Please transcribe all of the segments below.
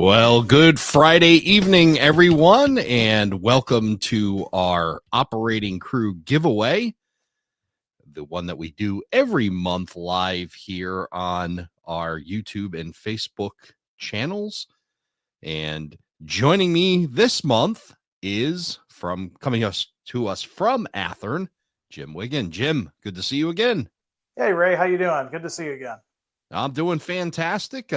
Well, good Friday evening, everyone, and welcome to our operating crew giveaway, the one that we do every month live here on our YouTube and Facebook channels. And joining me this month is coming to us from Athearn, Jim Wiggin. Jim, good to see you again. Hey, Ray, how you doing? Good to see you again. I'm doing fantastic.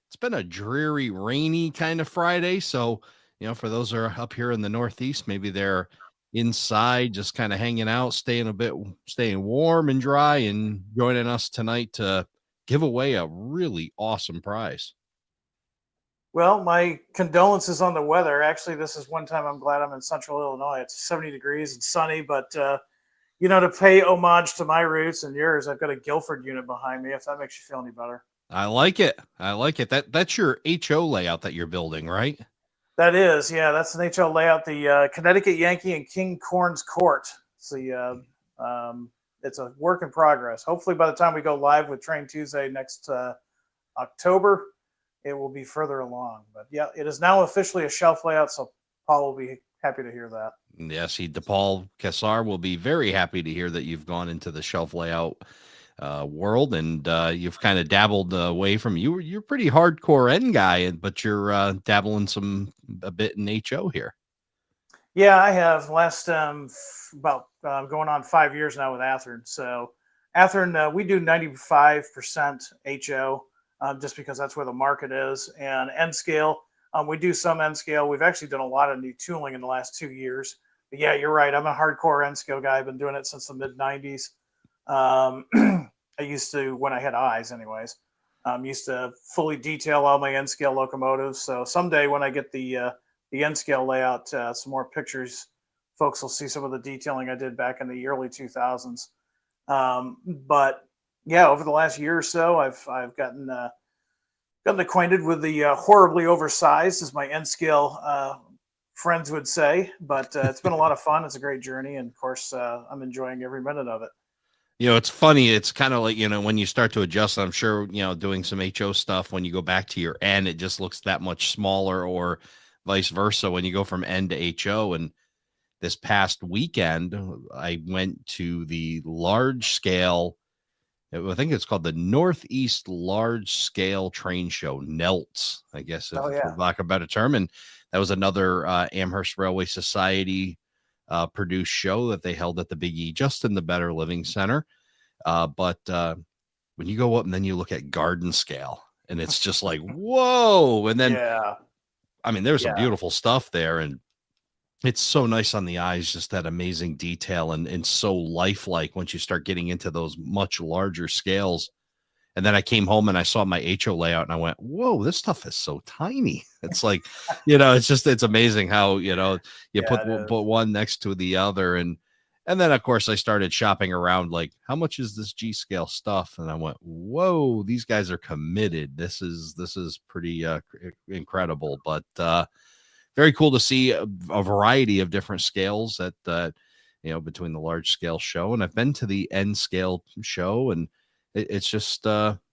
It's been a dreary, rainy kind of Friday. So, for those who are up here in the Northeast, maybe they're inside just kind of hanging out, staying warm and dry, and joining us tonight to give away a really awesome prize. Well, my condolences on the weather. Actually, this is one time I'm glad I'm in central Illinois. It's 70 degrees and sunny, but to pay homage to my roots and yours, I've got a Guilford unit behind me, if that makes you feel any better. I like it. That's your HO layout that you're building, right? That is, yeah. That's an HO layout. The Connecticut Yankee and King Corn's Court. It's a work in progress. Hopefully, by the time we go live with Train Tuesday next October, it will be further along. But yeah, it is now officially a shelf layout. So Paul will be happy to hear that. Yes, DePaul Kessar will be very happy to hear that you've gone into the shelf layout world, and you've kind of dabbled away from you're pretty hardcore N guy, but you're dabbling a bit in HO here. Yeah, I have last about going on 5 years now with Athearn. So Athearn, we do 95% HO just because that's where the market is, and Nscale. We do some Nscale. We've actually done a lot of new tooling in the last 2 years. But yeah, you're right. I'm a hardcore Nscale guy. I've been doing it since the mid 90s. I used to, when I had eyes anyways, used to fully detail all my Nscale locomotives. So someday when I get the Nscale layout, some more pictures, folks will see some of the detailing I did back in the early 2000s. But yeah, over the last year or so, I've gotten acquainted with the horribly oversized, as my Nscale friends would say. But it's been a lot of fun. It's a great journey. And of course, I'm enjoying every minute of it. It's funny. It's kind of like, when you start to adjust, I'm sure, doing some HO stuff, when you go back to your N, it just looks that much smaller, or vice versa when you go from N to HO. And this past weekend, I went to the large scale, I think it's called the Northeast Large Scale Train Show, NELTS, I guess, for lack of a better term. And that was another Amherst Railway Society produced show that they held at the Big E, just in the Better Living Center. But when you go up and then you look at garden scale, and it's just like, whoa. And then, there's some beautiful stuff there, and it's so nice on the eyes, just that amazing detail, and so lifelike once you start getting into those much larger scales. And then I came home and I saw my HO layout and I went, whoa, this stuff is so tiny. It's like, it's amazing how, you put one next to the other. And then, of course, I started shopping around, like, how much is this G scale stuff? And I went, whoa, these guys are committed. This is pretty incredible, but very cool to see a variety of different scales that between the large scale show. And I've been to the Nscale show, and it's just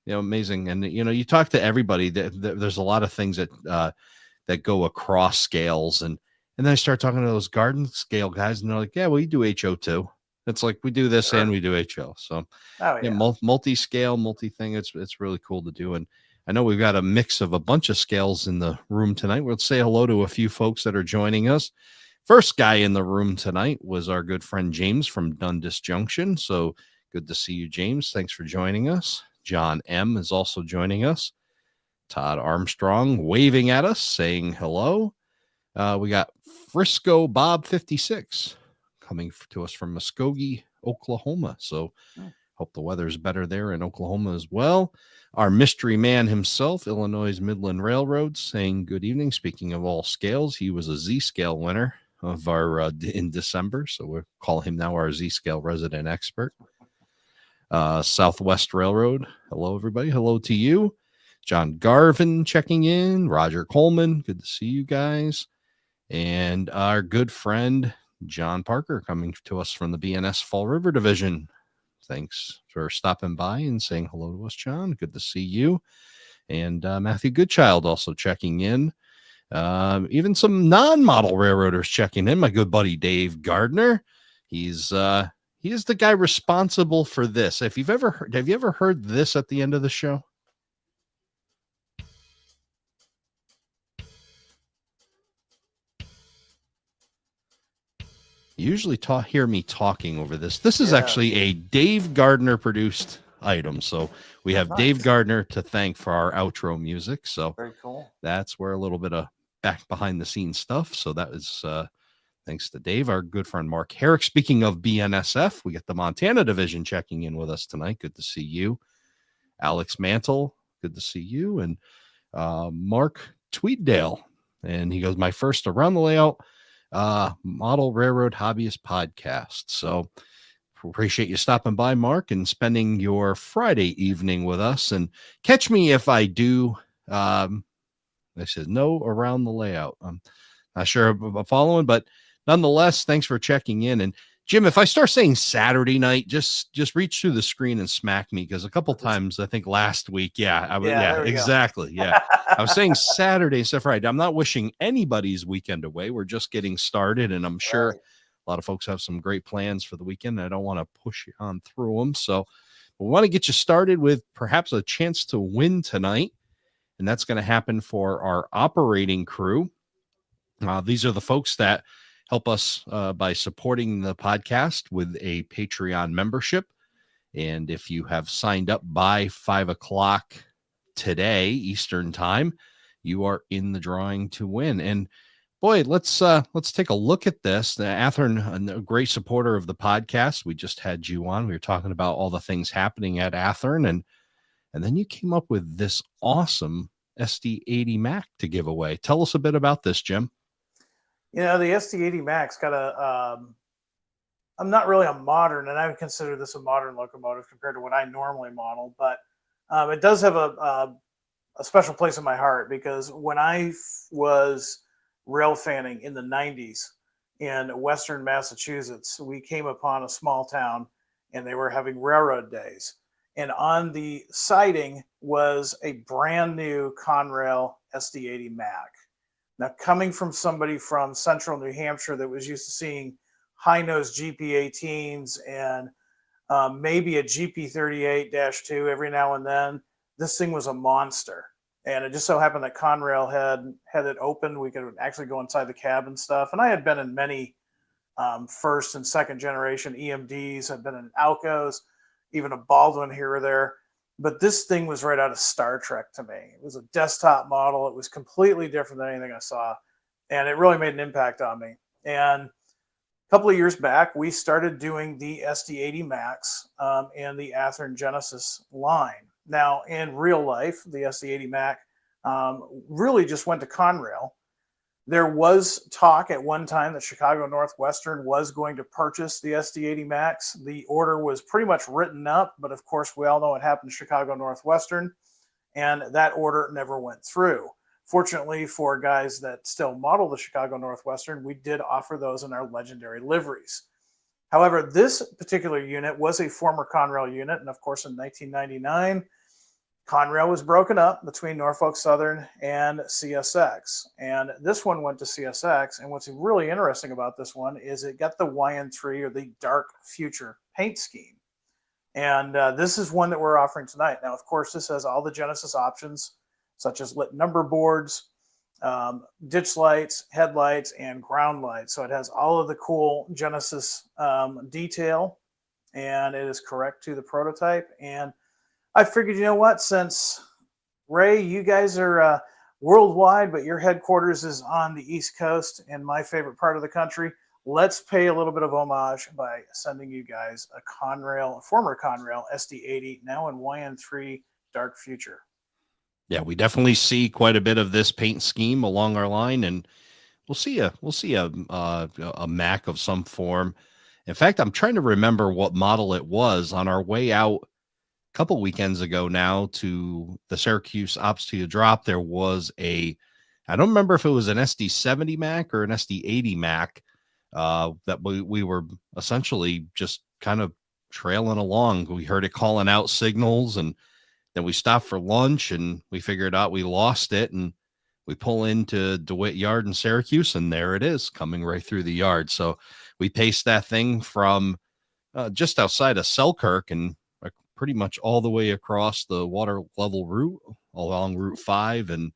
amazing. And you talk to everybody. There's a lot of things that go across scales, and then I start talking to those garden scale guys, and they're like, "Yeah, we do HO too." It's like we do this and we do HO. So multi-scale, multi-thing. It's really cool to do. And I know we've got a mix of a bunch of scales in the room tonight. We'll say hello to a few folks that are joining us. First guy in the room tonight was our good friend James from Dundas Junction. So good to see you, James. Thanks for joining us. John M. is also joining us. Todd Armstrong waving at us, saying hello. We got Frisco Bob 56 coming to us from Muskogee, Oklahoma. So hope the weather's better there in Oklahoma as well. Our mystery man himself, Illinois Midland Railroad, saying good evening. Speaking of all scales, he was a Z-scale winner of our in December. So we'll call him now our Z-scale resident expert. Southwest Railroad. Hello, everybody. Hello to you. John Garvin checking in. Roger Coleman. Good to see you guys. And our good friend, John Parker, coming to us from the BNS Fall River Division. Thanks for stopping by and saying hello to us, John. Good to see you. And Matthew Goodchild also checking in. Even some non-model railroaders checking in. My good buddy Dave Gardner. He is the guy responsible for this. Have you ever heard this at the end of the show? You usually hear me talking over this. This is actually a Dave Gardner produced item. So we have Dave Gardner to thank for our outro music. So very cool. That's where a little bit of back behind the scenes stuff. So that is thanks to Dave, our good friend Mark Herrick. Speaking of BNSF, we got the Montana division checking in with us tonight. Good to see you. Alex Mantle, good to see you. And Mark Tweeddale. And he goes, my first Around the Layout Model Railroad Hobbyist podcast. So appreciate you stopping by, Mark, and spending your Friday evening with us. And catch me if I do. I said no Around the Layout. I'm not sure I'm following, but nonetheless, thanks for checking in. And Jim, if I start saying Saturday night, just reach through the screen and smack me, because a couple times I think last week, exactly. Yeah, I was saying Saturday instead of Friday. I'm not wishing anybody's weekend away. We're just getting started, and I'm sure a lot of folks have some great plans for the weekend. I don't want to push you on through them, so we want to get you started with perhaps a chance to win tonight, and that's going to happen for our operating crew. These are the folks that help us by supporting the podcast with a Patreon membership. And if you have signed up by 5:00 today, Eastern time, you are in the drawing to win. And boy, let's take a look at this. Athearn, a great supporter of the podcast. We just had you on. We were talking about all the things happening at Athearn. And then you came up with this awesome SD80 Mac to give away. Tell us a bit about this, Jim. The SD80 Mac's got I'm not really a modern, and I would consider this a modern locomotive compared to what I normally model, but it does have a special place in my heart, because when I was rail fanning in the 90s in Western Massachusetts, we came upon a small town and they were having railroad days. And on the siding was a brand new Conrail SD80 Mac. Now, coming from somebody from central New Hampshire that was used to seeing high-nose GP18s and maybe a GP38-2 every now and then, this thing was a monster. And it just so happened that Conrail had it open. We could actually go inside the cab and stuff. And I had been in many first and second generation EMDs. I've been in Alcos, even a Baldwin here or there. But this thing was right out of Star Trek to me. It was a desktop model. It was completely different than anything I saw. And it really made an impact on me. And a couple of years back, we started doing the SD80 Macs and the Athearn Genesis line. Now, in real life, the SD80 Mac really just went to Conrail. There was talk at one time that Chicago Northwestern was going to purchase the SD80 Macs. The order was pretty much written up, but of course, we all know what happened to Chicago Northwestern, and that order never went through. Fortunately for guys that still model the Chicago Northwestern, we did offer those in our legendary liveries. However, this particular unit was a former Conrail unit, and of course, in 1999, Conrail was broken up between Norfolk Southern and CSX, and this one went to CSX. And what's really interesting about this one is it got the YN3, or the Dark Future paint scheme. And this is one that we're offering tonight. Now, of course, this has all the Genesis options, such as lit number boards, ditch lights, headlights, and ground lights. So it has all of the cool Genesis detail, and it is correct to the prototype. And I figured, you know what, since Ray, you guys are worldwide, but your headquarters is on the East Coast in my favorite part of the country, let's pay a little bit of homage by sending you guys a former Conrail SD80, now in YN3 Dark Future. Yeah, we definitely see quite a bit of this paint scheme along our line, and we'll see a Mac of some form. In fact, I'm trying to remember what model it was on our way out couple weekends ago now to the Syracuse Ops to Drop. There was I don't remember if it was an SD70 Mac or an SD80 Mac that we were essentially just kind of trailing along. We heard it calling out signals, and Then we stopped for lunch and we figured out we lost it, and we pull into DeWitt Yard in Syracuse, and there it is coming right through the yard. So we paced that thing from just outside of Selkirk and pretty much all the way across the water level route along Route 5 and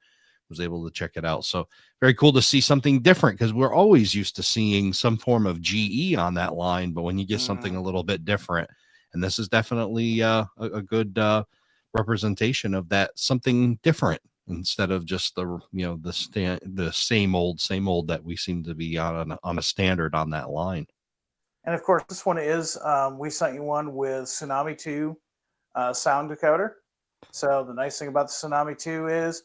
was able to check it out. So very cool to see something different, because we're always used to seeing some form of GE on that line. But when you get something a little bit different, and this is definitely a good representation of that, something different instead of just the same old that we seem to be on a standard on that line. And of course, this one is, we sent you one with Tsunami 2 sound decoder. So the nice thing about the Tsunami 2 is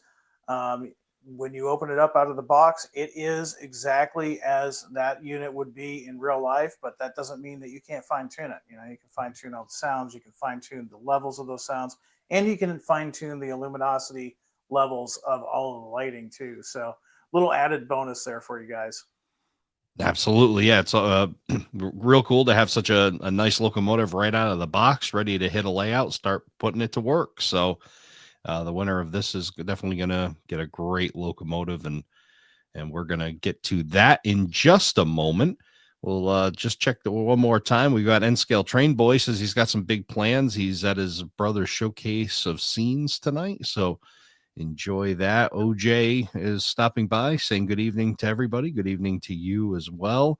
when you open it up out of the box, it is exactly as that unit would be in real life, but that doesn't mean that you can't fine tune it. You can fine tune all the sounds, you can fine tune the levels of those sounds, and you can fine tune the luminosity levels of all of the lighting too. So little added bonus there for you guys. Absolutely. Yeah. It's real cool to have such a nice locomotive right out of the box, ready to hit a layout, start putting it to work. So the winner of this is definitely going to get a great locomotive, and we're going to get to that in just a moment. We'll just check one more time. We've got Nscale Train Boy says he's got some big plans. He's at his brother's showcase of scenes tonight, so enjoy that. OJ is stopping by saying good evening to everybody. Good evening to you as well.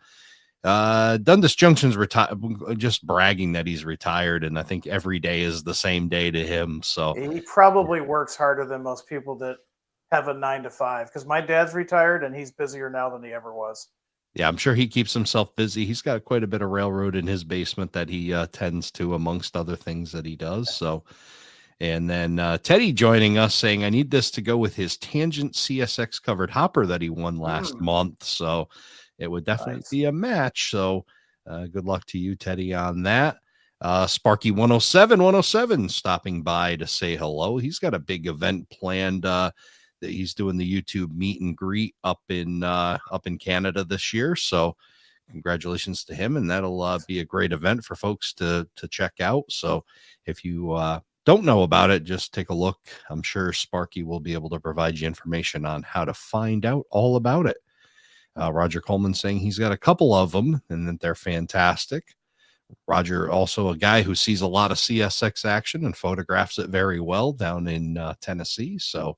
Dundas Junction's retired, just bragging that he's retired, and I think every day is the same day to him. So he probably works harder than most people that have a 9 to 5, because my dad's retired and he's busier now than he ever was. Yeah, I'm sure he keeps himself busy. He's got quite a bit of railroad in his basement that he tends to, amongst other things that he does. So, and then Teddy joining us saying, I need this to go with his Tangent CSX covered hopper that he won last month. So it would definitely be a match. So good luck to you, Teddy, on that. Sparky 107 stopping by to say hello. He's got a big event planned that he's doing the YouTube meet and greet up in Canada this year. So congratulations to him, and that'll be a great event for folks to check out. So if you don't know about it, just take a look. I'm sure Sparky will be able to provide you information on how to find out all about it. Roger Coleman saying he's got a couple of them and that they're fantastic. Roger, also a guy who sees a lot of CSX action and photographs it very well down in Tennessee. So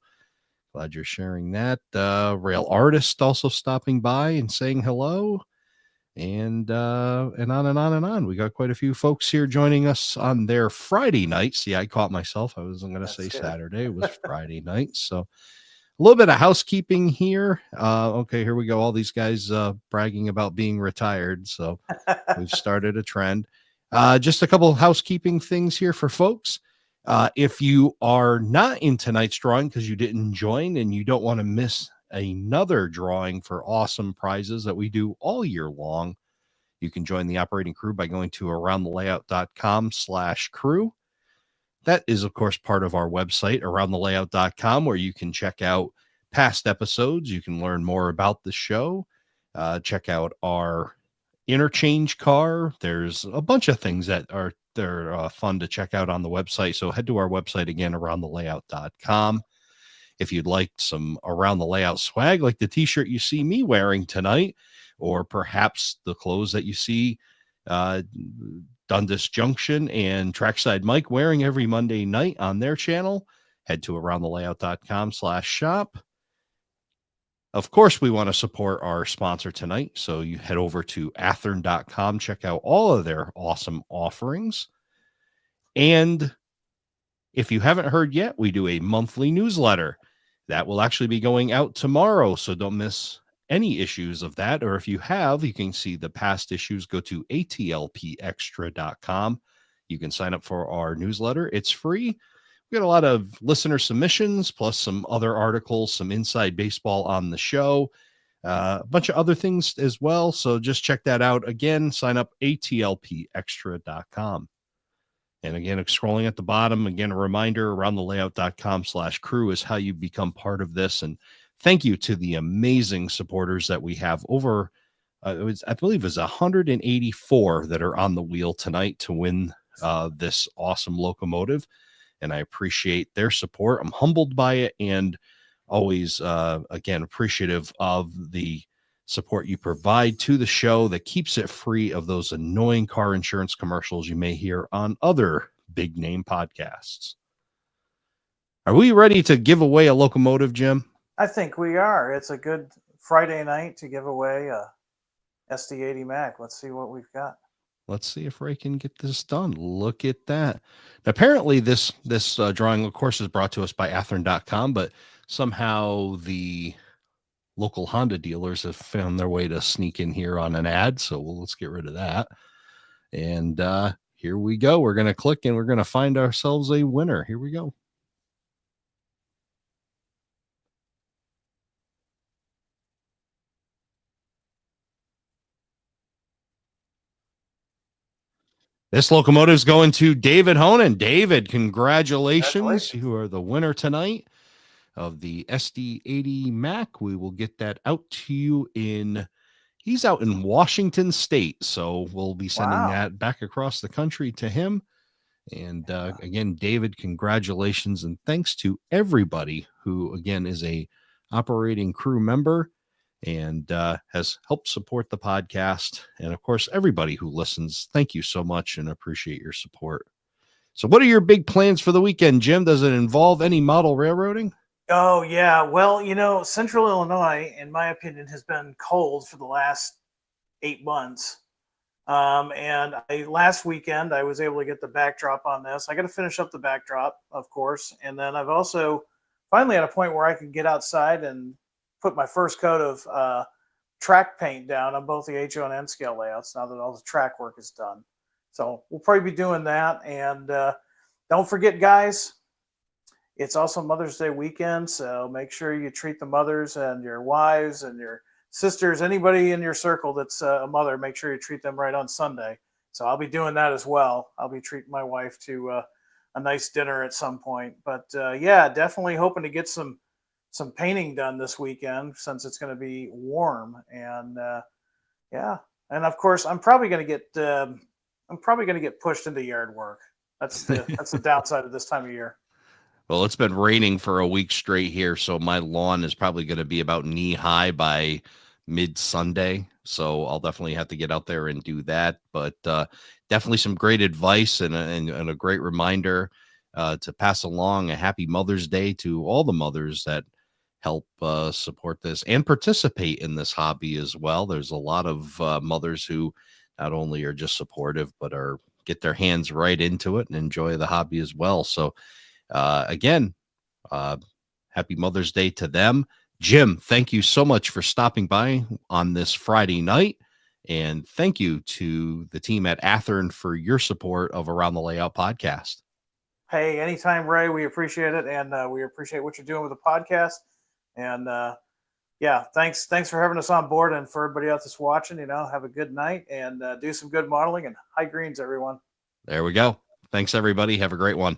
glad you're sharing that. Rail Artist also stopping by and saying hello. And on and on and on. We got quite a few folks here joining us on their Friday night. See, I caught myself. I wasn't going to say good. Saturday. It was Friday night. So a little bit of housekeeping here. Okay, here we go. All these guys bragging about being retired. So we've started a trend. Just a couple of housekeeping things here for folks. If you are not in tonight's drawing because you didn't join and you don't want to miss another drawing for awesome prizes that we do all year long, you can join the operating crew by going to aroundthelayout.com/crew. That is, of course, part of our website, aroundthelayout.com, where you can check out past episodes. You can learn more about the show, check out our interchange car. There's a bunch of things that are fun to check out on the website. So head to our website again, aroundthelayout.com. If you'd like some Around the Layout swag, like the t-shirt you see me wearing tonight, or perhaps the clothes that you see Dundas Junction and Trackside Mike wearing every Monday night on their channel, head to aroundthelayout.com/shop. Of course, we want to support our sponsor tonight. So you head over to Athearn.com, check out all of their awesome offerings. And if you haven't heard yet, we do a monthly newsletter that will actually be going out tomorrow. So don't miss any issues of that. Or if you have, you can see the past issues. Go to atlpextra.com. You can sign up for our newsletter. It's free. We got a lot of listener submissions, plus some other articles, some inside baseball on the show, a bunch of other things as well. So just check that out. Again, sign up atlpextra.com. And again, scrolling at the bottom, again, a reminder, aroundthelayout.com/crew is how you become part of this. And thank you to the amazing supporters that we have over, I believe it was 184 that are on the wheel tonight to win this awesome locomotive. and I appreciate their support. I'm humbled by it, and always, again, appreciative of the support you provide to the show that keeps it free of those annoying car insurance commercials you may hear on other big name podcasts. Are we ready to give away a locomotive, Jim? I think we are. It's a good Friday night to give away a SD80 Mac. Let's see what we've got. Let's see if Ray can get this done. Look at that. Now, apparently this drawing, of course, is brought to us by Athearn.com, but somehow the local Honda dealers have found their way to sneak in here on an ad. So let's get rid of that. And here we go. We're going to click and we're going to find ourselves a winner. Here we go. This locomotive is going to David Honan. David, congratulations. You are the winner tonight of the SD80 Mac. We will get that out to you he's out in Washington State. So we'll be sending that back across the country to him. And again, David, congratulations. And thanks to everybody who, again, is a operating crew member and has helped support the podcast. And of course, everybody who listens, thank you so much and appreciate your support. So what are your big plans for the weekend, Jim? Does it involve any model railroading? Oh, yeah. Well, Central Illinois, in my opinion, has been cold for the last 8 months. And last weekend, I was able to get the backdrop on this. I got to finish up the backdrop, of course. And then I've also finally at a point where I can get outside and put my first coat of track paint down on both the HO and Nscale layouts now that all the track work is done. So we'll probably be doing that. And don't forget, guys, it's also Mother's Day weekend. So make sure you treat the mothers and your wives and your sisters, anybody in your circle that's a mother, make sure you treat them right on Sunday. So I'll be doing that as well. I'll be treating my wife to a nice dinner at some point. But yeah, definitely hoping to get some painting done this weekend since it's going to be warm. And yeah, and of course I'm probably going to get pushed into yard work. That's the downside of this time of year. Well, it's been raining for a week straight here, so my lawn is probably going to be about knee high by mid-Sunday. So I'll definitely have to get out there and do that. But definitely some great advice and a great reminder to pass along a happy Mother's Day to all the mothers that help support this and participate in this hobby as well. There's a lot of mothers who not only are just supportive, but get their hands right into it and enjoy the hobby as well. So again, happy Mother's Day to them. Jim, thank you so much for stopping by on this Friday night. And thank you to the team at Athearn for your support of Around the Layout podcast. Hey, anytime, Ray. We appreciate it. And we appreciate what you're doing with the podcast. And yeah, thanks for having us on board. And for everybody else that's watching, have a good night and do some good modeling and high greens, everyone. There we go. Thanks, everybody. Have a great one.